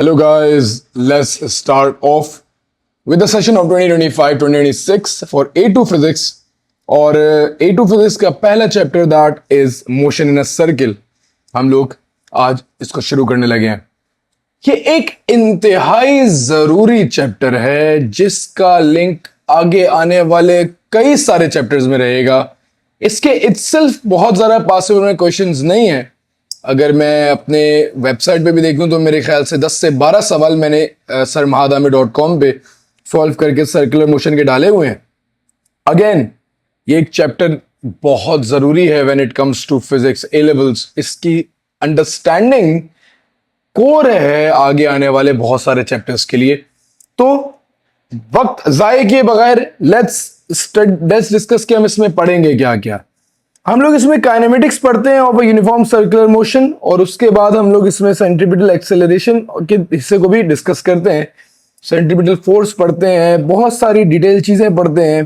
Hello guys, let's start off with the session of 2025-2026 for A2 Physics और A2 Physics का पहला chapter that is motion in a circle हम लोग आज इसको शुरू करने लगे हैं। ये एक इंतहाई जरूरी चैप्टर है जिसका लिंक आगे आने वाले कई सारे चैप्टर्स में रहेगा। इसके इटसेल्फ बहुत ज़्यादा पासिबल में क्वेश्चंस नहीं है। अगर मैं अपने वेबसाइट पे भी देखूं तो मेरे ख्याल से 10 से 12 सवाल मैंने sarmahadami.com पे सॉल्व करके सर्कुलर मोशन के डाले हुए हैं। अगेन ये एक चैप्टर बहुत ज़रूरी है when it comes to physics A levels. इसकी अंडरस्टैंडिंग कोर है आगे आने वाले बहुत सारे चैप्टर्स के लिए। तो वक्त जाये किए बगैर लेट्स डिस्कस कि हम इसमें पढ़ेंगे क्या क्या। हम लोग इसमें काइनेमेटिक्स पढ़ते हैं ऑफ यूनिफॉर्म सर्कुलर मोशन और उसके बाद हम लोग इसमें सेंट्रीपिटल एक्सेलरेशन के हिस्से को भी डिस्कस करते हैं। सेंट्रीपिटल फोर्स पढ़ते हैं, बहुत सारी डिटेल चीजें पढ़ते हैं।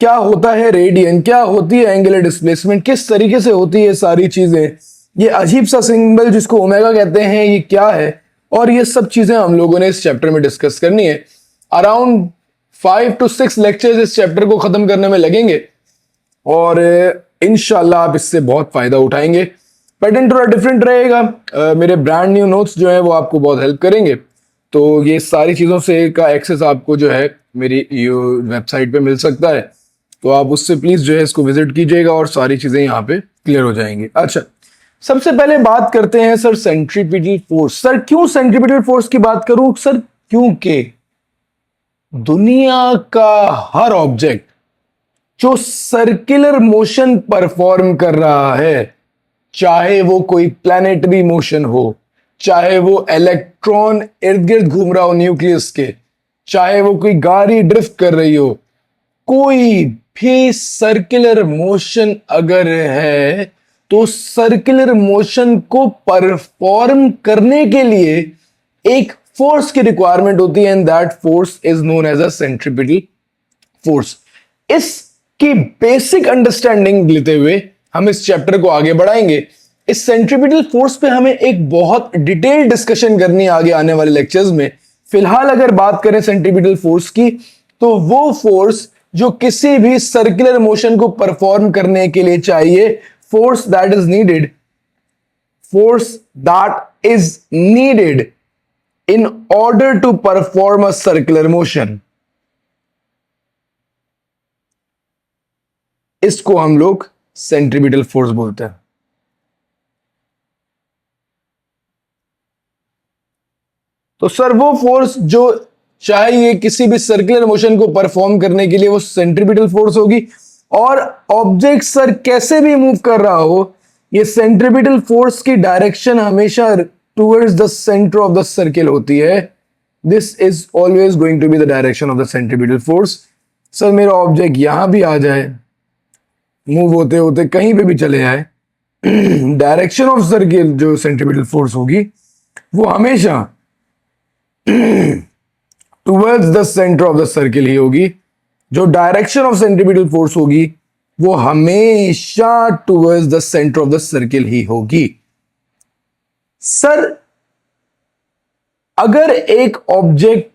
क्या होता है रेडियन, क्या होती है एंगुलर डिस्प्लेसमेंट, किस तरीके से होती है सारी चीजें, ये अजीब सा सिंबल जिसको ओमेगा कहते हैं ये क्या है, और ये सब चीजें हम लोगों ने इस चैप्टर में डिस्कस करनी है। अराउंड 5 to 6 लेक्चर्स इस चैप्टर को खत्म करने में लगेंगे और इंशाल्लाह आप इससे बहुत फायदा उठाएंगे। पैटर्न थोड़ा डिफरेंट रहेगा। मेरे ब्रांड न्यू नोट्स जो है वो आपको बहुत हेल्प करेंगे। तो ये सारी चीज़ों से का एक्सेस आपको जो है मेरी वेबसाइट पे मिल सकता है, तो आप उससे प्लीज़ जो है इसको विजिट कीजिएगा और सारी चीज़ें यहाँ पे क्लियर हो जाएंगी। अच्छा, सबसे पहले बात करते हैं सर सेंट्रीपिटल फोर्स। सर क्यों सेंट्रीपिटल फोर्स की बात करूं सर? क्योंकि दुनिया का हर ऑब्जेक्ट जो सर्कुलर मोशन परफॉर्म कर रहा है, चाहे वो कोई प्लैनेटरी मोशन हो, चाहे वो इलेक्ट्रॉन इर्द गिर्द घूम रहा हो न्यूक्लियस के, चाहे वो कोई गाड़ी ड्रिफ्ट कर रही हो, कोई भी सर्कुलर मोशन अगर है तो सर्कुलर मोशन को परफॉर्म करने के लिए एक फोर्स की रिक्वायरमेंट होती है and that force is known as a centripetal force. इसकी बेसिक अंडरस्टैंडिंग लेते हुए हम इस चैप्टर को आगे बढ़ाएंगे। इस सेंट्रीपिटल फोर्स पे हमें एक बहुत डिटेल डिस्कशन करनी है आगे आने वाले लेक्चर्स में। फिलहाल अगर बात करें सेंट्रीपिटल फोर्स की, तो वो फोर्स जो किसी भी सर्कुलर मोशन को परफॉर्म करने के लिए चाहिए, force that is needed in order to perform a circular motion, इसको हम लोग सेंट्रीपिटल फोर्स बोलते हैं। तो सर वो फोर्स जो चाहिए किसी भी सर्कुलर मोशन को परफॉर्म करने के लिए वो सेंट्रीपिटल फोर्स होगी। और ऑब्जेक्ट सर कैसे भी मूव कर रहा हो, ये सेंट्रीपिटल फोर्स की डायरेक्शन हमेशा towards the centre of the circle होती है। This is always going to be the direction of the centripetal force. Sir मेरा ऑब्जेक्ट यहां भी आ जाए, मूव होते होते कहीं पे भी चले जाए, डायरेक्शन ऑफ सर्किल जो सेंट्रीपिटल फोर्स होगी वो हमेशा towards the centre of the circle ही होगी। जो डायरेक्शन ऑफ सेंट्रीपिटल फोर्स होगी वो हमेशा towards the centre of the circle ही होगी। सर अगर एक object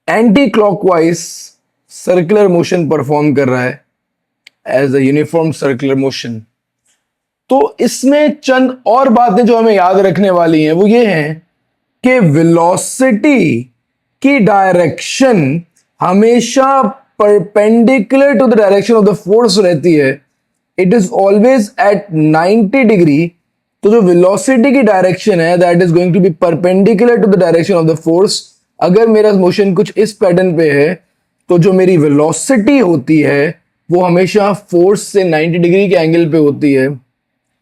anti clockwise circular motion perform कर रहा है as a uniform circular motion, तो इसमें चंद और बातें जो हमें याद रखने वाली हैं वो ये हैं कि वेलोसिटी की डायरेक्शन हमेशा perpendicular to the direction of the force रहती है। It is always at 90 degree. तो जो वेलोसिटी की डायरेक्शन है that is going to be perpendicular to the direction of the force. अगर मेरा मोशन कुछ इस पैटर्न पे है तो जो मेरी वेलोसिटी होती है वो हमेशा फोर्स से 90 डिग्री के एंगल पे होती है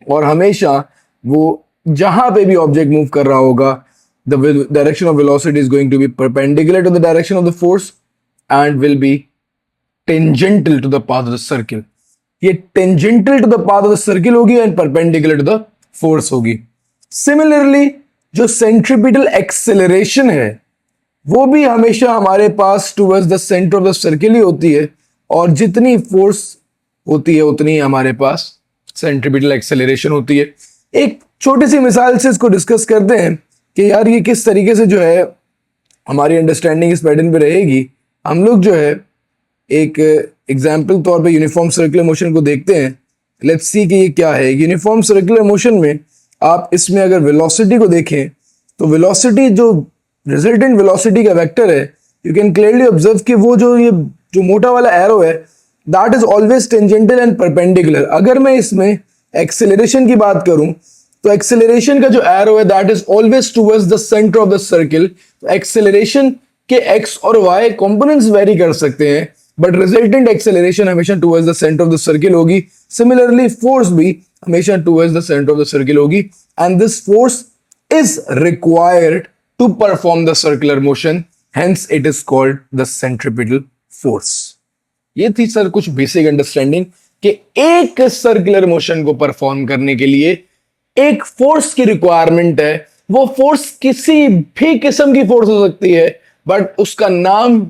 और हमेशा वो जहां पे भी ऑब्जेक्ट मूव कर रहा होगा the direction of velocity is going to be perpendicular to the direction of the force and will be tangential to the path of the circle. ये tangential to the path of the circle होगी and perpendicular to the force होगी। Similarly जो centripetal acceleration है वो भी हमेशा हमारे पास towards the center of the circle ही होती है और जितनी force होती है उतनी हमारे पास centripetal acceleration होती है। एक छोटी सी मिसाल से इसको डिस्कस करते हैं। कि यार ये किस तरीके से जो है हमारी अंडरस्टैंडिंग इस पैटर्न पे रहेगी, हम लोग जो है एक एग्जाम्पल तौर पे यूनिफॉर्म सर्कुलर मोशन को देखते हैं। लेट्स सी कि ये क्या है। यूनिफॉर्म सर्कुलर मोशन में आप इसमें अगर वेलोसिटी को देखें तो वेलोसिटी जो रिजल्टेंट वेलोसिटी का वेक्टर है, यू कैन क्लियरली ऑब्जर्व कि वो ये जो मोटा वाला एरो है that is always tangential and perpendicular. अगर मैं इसमें एक्सेलरेशन की बात करूं तो एक्सेलरेशन का जो एरो है that is always towards the centre of the circle. Acceleration के एक्स और वाई कंपोनेंट्स वेरी कर सकते हैं बट रिजल्टेंट एक्सेलरेशन हमेशा towards the centre of the circle होगी। सिमिलरली फोर्स भी हमेशा towards the centre of the circle होगी and this force is required to perform the circular motion, hence it is called the centripetal force. ये थी sir कुछ basic understanding कि एक circular motion को परफॉर्म करने के लिए एक फोर्स की रिक्वायरमेंट है। वो फोर्स किसी भी किस्म की फोर्स हो सकती है बट उसका नाम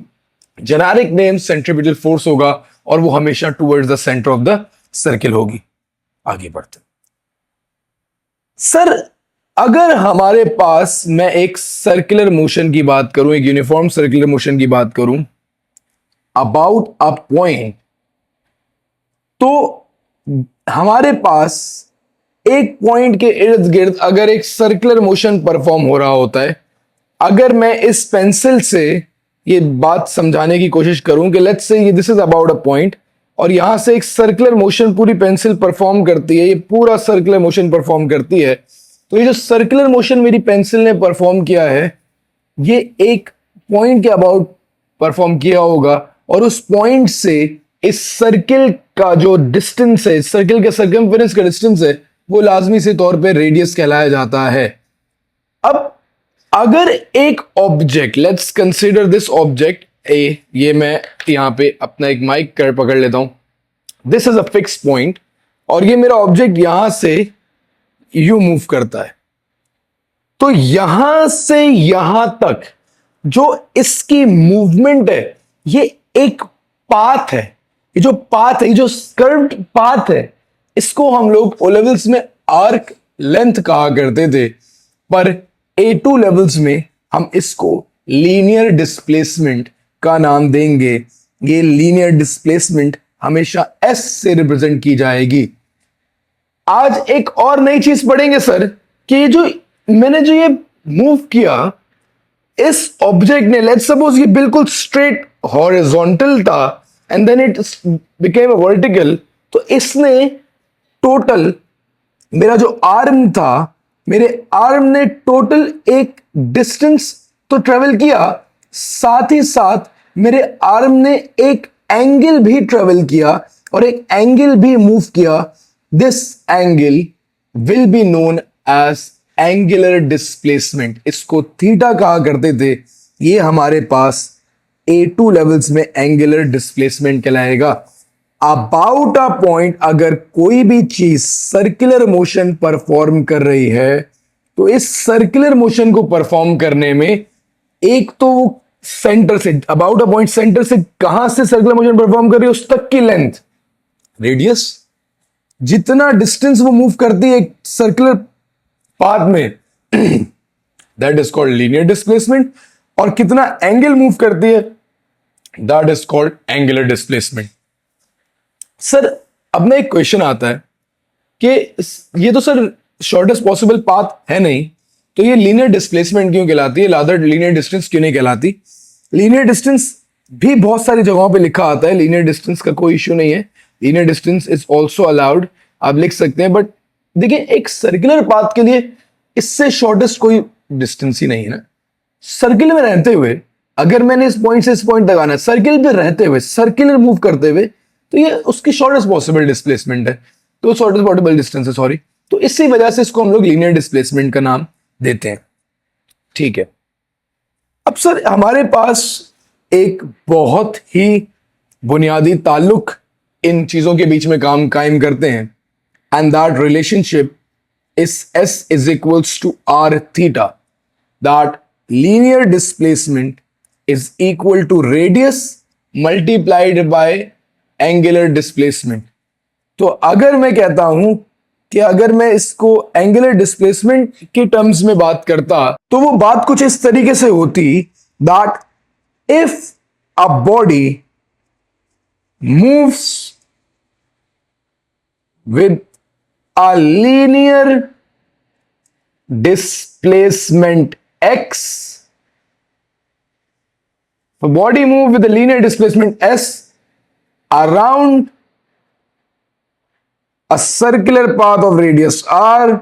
जेनेरिक नेम सेंट्रीपिटल फोर्स होगा और वो हमेशा towards the centre of the circle होगी। आगे बढ़ते सर, अगर हमारे पास मैं एक सर्कुलर मोशन की बात करूं, एक यूनिफॉर्म सर्कुलर मोशन की बात करूं अबाउट अ पॉइंट, तो हमारे पास एक पॉइंट के इर्द गिर्द अगर एक सर्कुलर मोशन परफॉर्म हो रहा होता है, अगर मैं इस पेंसिल से ये बात समझाने की कोशिश करूं कि let's say this is about a point और यहां से एक सर्कुलर मोशन पूरी पेंसिल परफॉर्म करती है, ये पूरा सर्कुलर मोशन परफॉर्म करती है, तो ये जो सर्कुलर मोशन मेरी पेंसिल ने परफॉर्म किया है ये एक पॉइंट के अबाउट परफॉर्म किया होगा और उस पॉइंट से इस सर्किल का जो डिस्टेंस है, सर्किल के सर्कमफेरेंस का डिस्टेंस है, वो लाजमी से तौर पे रेडियस कहलाया जाता है। अब अगर एक object, let's consider this object A, ये मैं यहां पे अपना एक माइक कर पकड़ लेता हूं, this is a fix point और ये मेरा ऑब्जेक्ट यहां से यू मूव करता है, तो यहां से यहां तक जो इसकी मूवमेंट है ये एक पाथ है। ये जो पाथ है, ये जो कर्व्ड पाथ है, इसको हम लोग ओ लेवल्स में आर्क लेंथ कहा करते थे, पर A2 लेवल्स में हम इसको लीनियर डिस्प्लेसमेंट का नाम देंगे। ये लीनियर डिस्प्लेसमेंट हमेशा S से रिप्रेजेंट की जाएगी। आज एक और नई चीज पढ़ेंगे सर कि जो मैंने जो ये मूव किया इस ऑब्जेक्ट ने, लेट्स सपोज ये बिल्कुल स्ट्रेट हॉरिजॉन्टल था and then it became vertical, तो इसने टोटल मेरा जो आर्म था, मेरे आर्म ने टोटल एक डिस्टेंस तो ट्रेवल किया, साथ ही साथ मेरे आर्म ने एक एंगल भी ट्रेवल किया और एक एंगल भी मूव किया। This angle will be known as angular displacement, इसको थीटा कहा करते थे। ये हमारे पास A2 लेवल्स में एंगुलर डिस्प्लेसमेंट कहलाएगा। अबाउट अ पॉइंट अगर कोई भी चीज सर्कुलर मोशन परफॉर्म कर रही है तो इस सर्कुलर मोशन को परफॉर्म करने में एक तो सेंटर से, अबाउट अ पॉइंट सेंटर से कहां से सर्कुलर मोशन परफॉर्म कर रही है उस तक की लेंथ, रेडियस, जितना डिस्टेंस वो मूव करती है एक सर्कुलर पाथ में that is called linear displacement, और कितना एंगल मूव करती है that is called angular displacement. Sir अब ना एक क्वेश्चन आता है कि ये तो सर शॉर्टेस्ट पॉसिबल पाथ है नहीं, तो ये लीनियर डिस्प्लेसमेंट क्यों कहलाती है, लादर लीनियर डिस्टेंस क्यों नहीं कहलाती। लीनियर डिस्टेंस भी बहुत सारी जगहों पे लिखा आता है, लीनियर डिस्टेंस का कोई इश्यू नहीं है, linear distance is also allowed, आप लिख सकते हैं, बट देखिए एक सर्कुलर पाथ के लिए इससे शॉर्टेस्ट कोई डिस्टेंस ही नहीं है ना। सर्किल में रहते हुए अगर मैंने इस पॉइंट से इस पॉइंट तक आना है, सर्किल पे रहते हुए, सर्कुलर मूव करते हुए, तो ये उसकी शॉर्टेस्ट पॉसिबल डिस्प्लेसमेंट है, तो शॉर्टेस्ट पॉसिबल डिस्टेंस है, सॉरी, तो इसी वजह से इसको हम लोग लीनियर डिस्प्लेसमेंट का नाम देते हैं। ठीक है, अब सर हमारे पास एक बहुत ही बुनियादी ताल्लुक इन चीजों के बीच में काम कायम करते हैं, and that relationship is S is equals to R theta, that linear displacement is equal to radius multiplied by angular displacement। तो अगर मैं कहता हूं कि अगर मैं इसको एंगुलर डिस्प्लेसमेंट के टर्म्स में बात करता तो वो बात कुछ इस तरीके से होती that if a body moves with a linear displacement x, the body move with a linear displacement s around a circular path of radius r,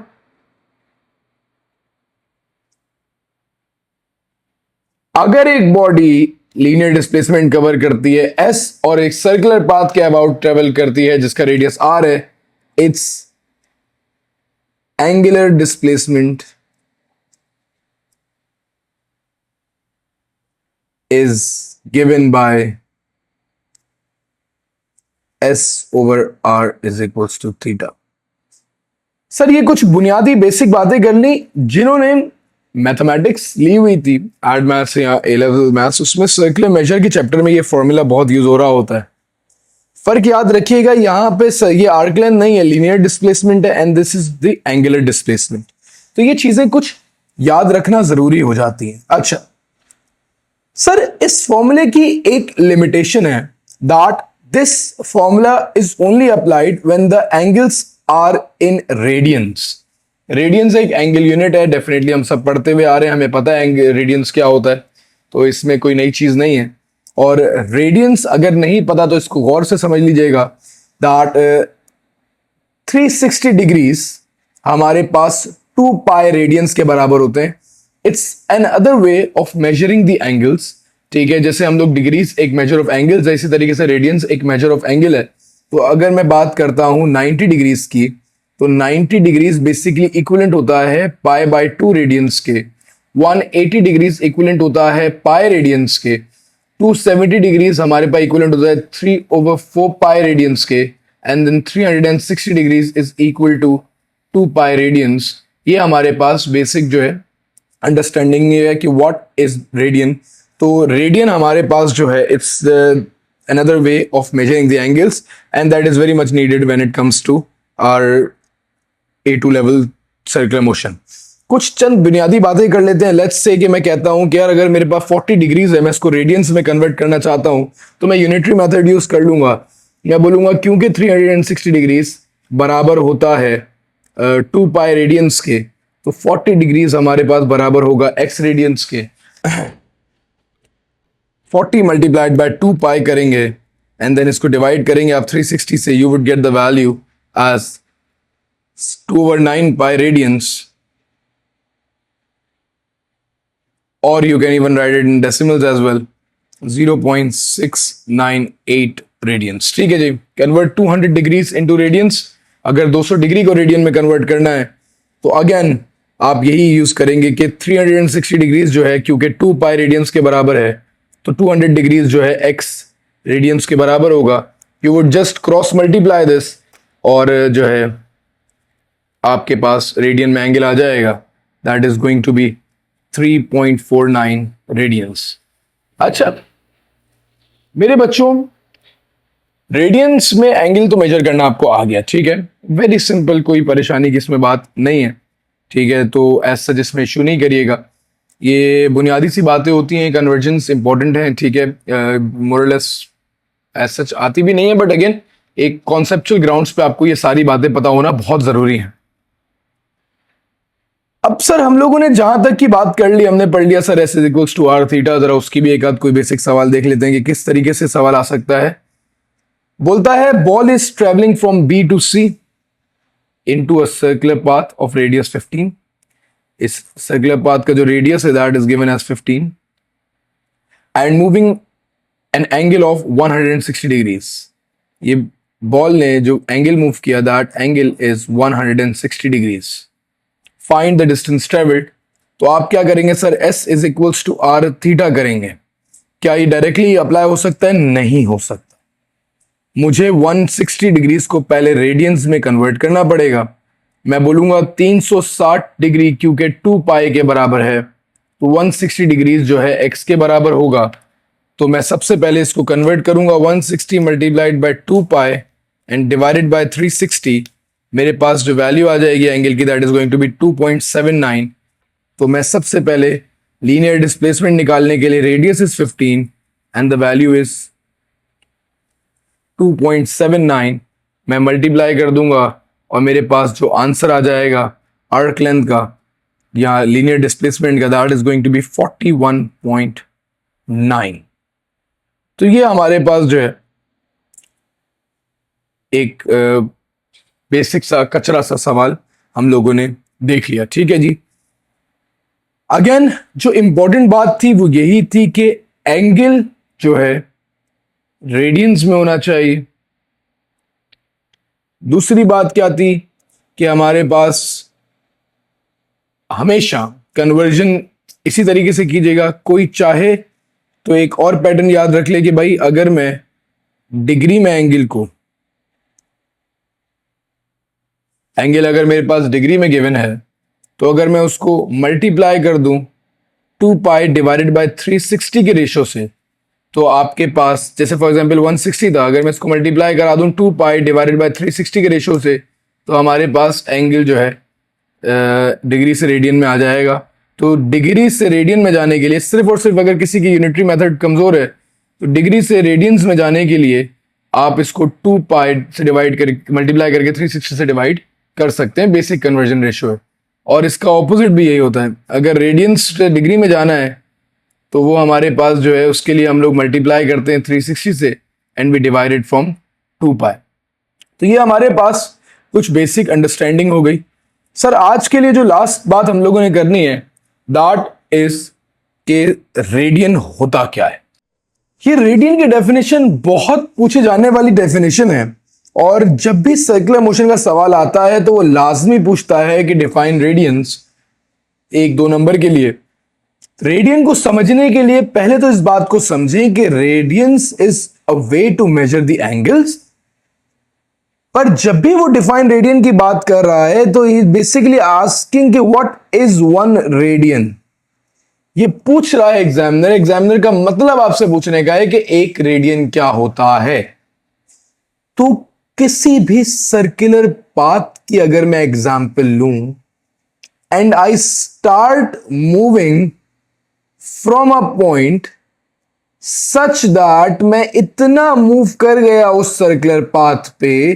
अगर एक बॉडी लीनियर डिस्प्लेसमेंट कवर करती है s और एक सर्कुलर पाथ के about travel करती है जिसका रेडियस r है, it's angular displacement is given by s over r is equals to theta. Sir ये कुछ बुनियादी बेसिक बातें करनी जिन्होंने मैथमेटिक्स ली हुई थी एड मैथ्स या ए लेवल मैथ्स, उसमें सर्कुलर मेजर के चैप्टर में ये फॉर्मूला बहुत यूज हो रहा होता है। फर्क याद रखिएगा, यहां पे ये आर्क लेंथ नहीं है, लीनियर डिस्प्लेसमेंट है and this is the angular displacement. तो ये चीजें कुछ याद रखना जरूरी हो जाती हैं। अच्छा सर, इस फॉर्मूले की एक लिमिटेशन है that this formula is only applied when the angles are in radians. Radians एक एंगल यूनिट है, डेफिनेटली हम सब पढ़ते हुए आ रहे हैं, हमें पता है रेडियंस क्या होता है, तो इसमें कोई नई चीज नहीं है। और रेडियंस अगर नहीं पता तो इसको गौर से समझ लीजिएगा दैट 360 डिग्रीज हमारे पास 2 पाई रेडियंस के बराबर होते हैं। It's an other way of measuring the angles, ठीक है। जैसे हम लोग डिग्रीज एक मेजर ऑफ एंगल्स, इसी तरीके से रेडियंस एक मेजर ऑफ एंगल है। तो अगर मैं बात करता हूं 90 डिग्रीज की, तो 90 डिग्रीज बेसिकली इक्विवेलेंट होता है पाई बाय 2 रेडियंस के। 180 डिग्रीज इक्विवेलेंट होता है पाई रेडियंस के। 270 डिग्रीज हमारे पास इक्विवेलेंट होता है 3/4 पाई रेडियंस के। And then 360 degrees is equal to 2 pi radians. ये हमारे पास बेसिक जो है अंडरस्टैंडिंग ये है कि व्हाट इज रेडियन। तो रेडियन हमारे पास जो है it's another way of measuring the angles and that is very much needed when it comes to our A2 level circular motion. कुछ चंद बुनियादी बातें कर लेते हैं। लेट्स से कि मैं कहता हूं कि यार अगर मेरे पास 40 डिग्रीज है, मैं इसको रेडियंस में कन्वर्ट करना चाहता हूं, तो मैं यूनिटरी मेथड यूज कर लूंगा। मैं बोलूंगा क्योंकि 360 डिग्रीज बराबर होता है 2 पाई रेडियंस के, तो 40 डिग्रीज हमारे पास बराबर होगा x रेडियंस के। 40 मल्टीप्लाइड बाय 2 पाई करेंगे एंड देन इसको डिवाइड करेंगे आप 360 से, you would get the value as 2/9 pi radians, और you can even write it in decimals as well, 0.698 radians. ठीक है जी, कन्वर्ट 200 डिग्रीज इनटू रेडियंस। अगर 200 डिग्री को रेडियन में कन्वर्ट करना है तो अगेन आप यही यूज करेंगे कि 360 डिग्रीज जो है, क्योंकि 2 पाई रेडियंस के बराबर है, तो 200 डिग्रीज जो है x रेडियंस के बराबर होगा। You would just cross multiply this और जो है आपके पास रेडियन में एंगल आ जाएगा, that is going to be 3.49 radians. अच्छा मेरे बच्चों, रेडियंस में एंगल तो मेजर करना आपको आ गया, ठीक है, वेरी सिंपल, कोई परेशानी की इसमें बात नहीं है, ठीक है। तो एज सच इसमें इश्यू नहीं करिएगा, ये बुनियादी सी बातें होती हैं, कन्वर्जेंस इंपॉर्टेंट है, ठीक है, मोरलेस एज सच आती भी नहीं है, बट अगेन एक कॉन्सेप्चुअल ग्राउंड्स पे आपको ये सारी बातें पता होना बहुत जरूरी है। अब सर हम लोगों ने जहां तक की बात कर ली, हमने पढ़ लिया sir S is equals to R theta. जरा उसकी भी एक आध कोई बेसिक सवाल देख लेते हैं कि किस तरीके से सवाल आ सकता है। बोलता है ball is travelling from B to C into a circular path of radius 15। इस सर्कुलर पाथ का जो रेडियस है that is given as 15 and moving an angle of 160 degrees. ये बॉल ने जो एंगल मूव किया that angle is 160 degrees. Find the distance travelled. तो आप क्या करेंगे sir, S is equals to R theta करेंगे। क्या ये डायरेक्टली अप्लाई हो सकता है? नहीं हो सकता, मुझे 160 डिग्रीज को पहले रेडियंस में कन्वर्ट करना पड़ेगा। मैं बोलूंगा 360 डिग्री क्योंकि 2 पाई के बराबर है, तो 160 डिग्रीज जो है x के बराबर होगा। तो मैं सबसे पहले इसको कन्वर्ट करूंगा 160 multiplied by 2 pi and divided by 360। मेरे पास जो वैल्यू आ जाएगी एंगल की that is going to be 2.79। तो मैं सबसे पहले लीनियर डिस्प्लेसमेंट निकालने के लिए radius is 15 and the value is 2.79 मैं मल्टीप्लाई कर दूंगा और मेरे पास जो आंसर आ जाएगा आर्क लेंथ का या लीनियर डिस्प्लेसमेंट का that is going to be 41.9। तो ये हमारे पास जो है एक बेसिक सा कचरा सा सवाल हम लोगों ने देख लिया। ठीक है जी। अगेन जो इंपॉर्टेंट बात थी वो यही थी कि एंगल जो है रेडियंस में होना चाहिए। दूसरी बात क्या थी कि हमारे पास हमेशा कन्वर्जन इसी तरीके से कीजिएगा। कोई चाहे तो एक और पैटर्न याद रख ले कि भाई अगर मैं डिग्री में एंगल अगर मेरे पास डिग्री में गिवन है तो अगर मैं उसको मल्टीप्लाई कर दूं 2 पाई डिवाइडेड बाय 360 के रेशो से, तो आपके पास जैसे फॉर एग्जांपल 160 था, अगर मैं इसको मल्टीप्लाई करा दूं 2 पाई डिवाइडेड बाय 360 के रेशो से, तो हमारे पास एंगल जो है डिग्री से रेडियन में आ जाएगा। तो डिग्री से रेडियन में जाने के लिए सिर्फ और सिर्फ अगर किसी की यूनिटरी मेथड कमजोर है तो डिग्री से रेडियंस में जाने के लिए आप इसको 2 पाई से डिवाइड कर मल्टीप्लाई करके 360 से डिवाइड कर सकते हैं। बेसिक कन्वर्जन रेशियो है। और इसका ऑपोजिट भी यही होता है, अगर रेडियंस से डिग्री में जाना है तो वो हमारे पास जो है उसके लिए हम लोग मल्टीप्लाई करते हैं 360 से and we divided from 2 pi. तो ये हमारे पास कुछ बेसिक अंडरस्टैंडिंग हो गई। सर आज के लिए जो लास्ट बात हम लोगों ने करनी है दैट इज के रेडियन होता क्या है। ये रेडियन की डेफिनेशन बहुत पूछे जाने वाली डेफिनेशन है और जब भी सर्कुलर मोशन का सवाल आता है तो वो लाजमी पूछता है कि डिफाइन रेडियंस 1-2 नंबर के लिए। रेडियन को समझने के लिए पहले तो इस बात को समझें कि radians is a way to measure the angles. पर जब भी वो डिफाइन रेडियन की बात कर रहा है तो ही बेसिकली आस्किंग कि व्हाट इज 1 रेडियन। ये पूछ रहा है एग्जामिनर का मतलब आपसे पूछने का है कि 1 रेडियन क्या होता है। तो किसी भी सर्कुलर पाथ की अगर मैं एग्जांपल लूं and I start moving from a point such that मैं इतना मूव कर गया उस सर्कुलर पाथ पे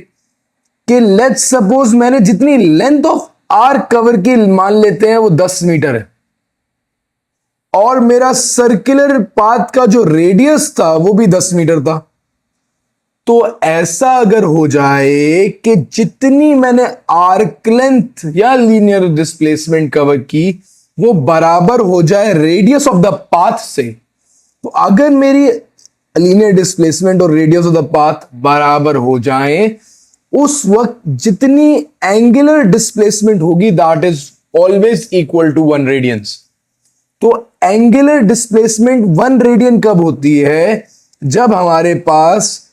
कि लेट्स सपोज मैंने जितनी लेंथ ऑफ आर्क कवर की मान लेते हैं वो 10 मीटर है और मेरा सर्कुलर पाथ का जो रेडियस था वो भी 10 मीटर था। तो ऐसा अगर हो जाए कि जितनी मैंने आर्क लेंथ या लीनियर डिस्प्लेसमेंट कवर की वो बराबर हो जाए रेडियस ऑफ द पाथ से, तो अगर मेरी लीनियर डिस्प्लेसमेंट और रेडियस ऑफ द पाथ बराबर हो जाए उस वक्त जितनी एंगुलर डिस्प्लेसमेंट होगी that is always equal to 1 radians. तो एंगुलर डिस्प्लेसमेंट 1 रेडियन कब होती है? जब हमारे पास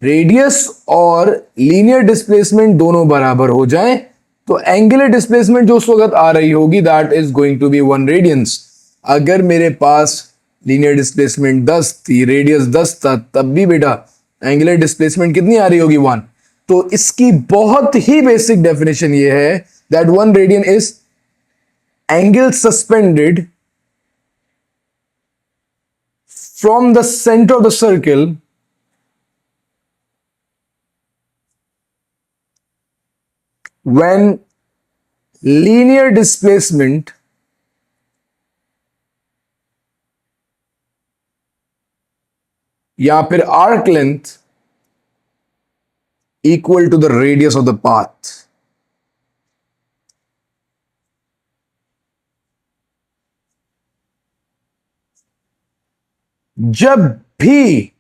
रेडियस और लीनियर डिस्प्लेसमेंट दोनों बराबर हो जाएं, तो एंगुलर डिस्प्लेसमेंट जो उस वक्त आ रही होगी that is going to be 1 radians. अगर मेरे पास लीनियर डिस्प्लेसमेंट 10 थी, रेडियस 10 था, तब भी बेटा एंगुलर डिस्प्लेसमेंट कितनी आ रही होगी? 1। तो इसकी बहुत ही बेसिक डेफिनेशन ये है that 1 radian is angle suspended from the centre of the circle when linear displacement या फिर arc length equal to the radius of the path। जब भी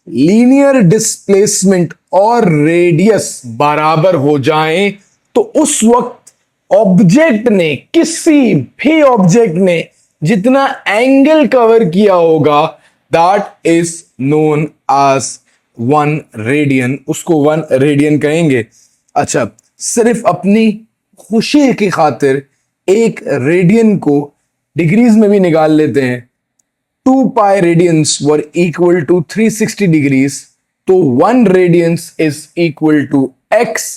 लीनियर डिस्प्लेसमेंट और रेडियस बराबर हो जाएं तो उस वक्त ऑब्जेक्ट ने, किसी भी ऑब्जेक्ट ने जितना एंगल कवर किया होगा that is known as 1 radian. उसको 1 रेडियन कहेंगे। अच्छा, सिर्फ अपनी खुशी की खातिर एक रेडियन को डिग्रीज में भी निकाल लेते हैं। 2 pi radians were equal to 360 degrees, तो 1 radians is equal to x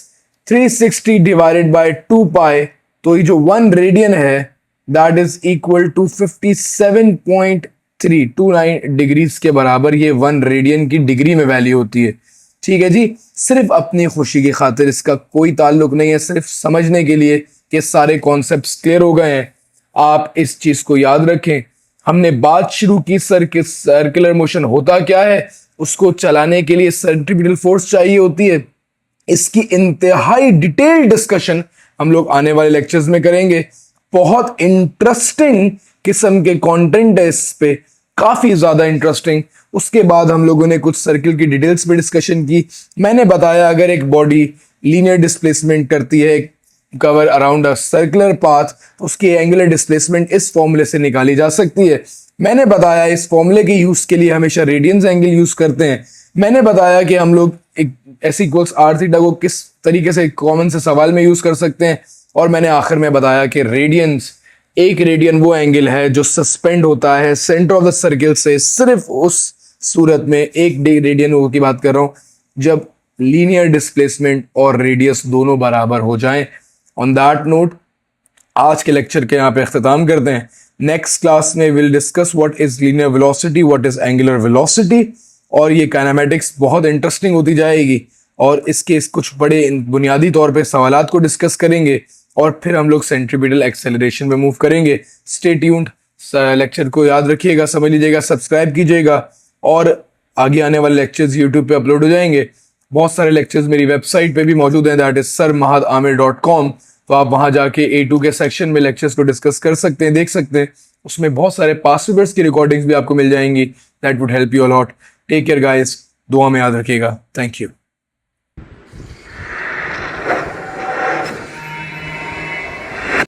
360 divided by 2 pi, तो ये जो 1 रेडियन है that is equal to 57.329 degrees के बराबर ये 1 रेडियन की डिग्री में वैल्यू होती है। ठीक है जी, सिर्फ अपनी खुशी की खातिर, इसका कोई ताल्लुक नहीं है, सिर्फ समझने के लिए कि सारे कॉन्सेप्ट्स क्लियर हो गए हैं। आप इस चीज को याद रखें। हमने बात शुरू की सर्कुलर मोशन होता क्या है, उसको चलाने के लिए सेंट्रीपिटल फोर्स चाहिए होती है। इसकी इंतहाई डिटेल डिस्कशन हम लोग आने वाले लेक्चर्स में करेंगे। बहुत इंटरेस्टिंग किस्म के कंटेंट है इस पे, काफी ज्यादा इंटरेस्टिंग। उसके बाद हम लोगों ने कुछ सर्किल की डिटेल्स पे डिस्कशन की। मैंने बताया अगर एक बॉडी लीनियर डिस्प्लेसमेंट करती है कवर अराउंड अ सर्कुलर पाथ, उसकी एंगुलर डिस्प्लेसमेंट इस फॉर्मूले से निकाली जा सकती है। मैंने बताया इस फॉर्मूले के यूज के लिए हमेशा रेडियंस एंगल यूज करते हैं। मैंने बताया कि हम लोग एक एस इक्वल्स आर थीटा को किस तरीके से कॉमन से सवाल में यूज कर सकते हैं। और मैंने आखिर में बताया कि रेडियंस, एक रेडियन वो एंगल है जो सस्पेंड होता है सेंटर ऑफ द सर्किल से, सिर्फ उस सूरत में एक रेडियन की बात कर रहा हूं जब लीनियर डिस्प्लेसमेंट और रेडियस दोनों बराबर हो जाएं। ऑन दैट नोट आज के लेक्चर के यहाँ पे अख्ताम करते हैं। नेक्स्ट क्लास में will discuss what is linear velocity, what is angular velocity, और ये काइनेमेटिक्स बहुत इंटरेस्टिंग होती जाएगी और इसके कुछ बड़े बुनियादी तौर पे सवालात को डिस्कस करेंगे और फिर हम लोग सेंट्रीपिटल एक्सेलरेशन में मूव करेंगे। स्टे ट्यून्ड, लेक्चर को याद रखिएगा, समझ लीजिएगा, सब्सक्राइब कीजिएगा और आगे आने वाले लेक्चर्स यूट्यूब पे अपलोड हो जाएंगे। बहुत सारे लेक्चर्स मेरी वेबसाइट पे भी मौजूद हैं, दैट इज sirmahadamir.com। तो आप वहां जाके A2 के सेक्शन में लेक्चर्स को डिस्कस कर सकते हैं, देख सकते हैं। उसमें बहुत सारे पास्ट पेपर्स की रिकॉर्डिंग्स भी आपको मिल जाएंगी। That would help you a lot. Take care guys, दुआ में याद रखिएगा। Thank you.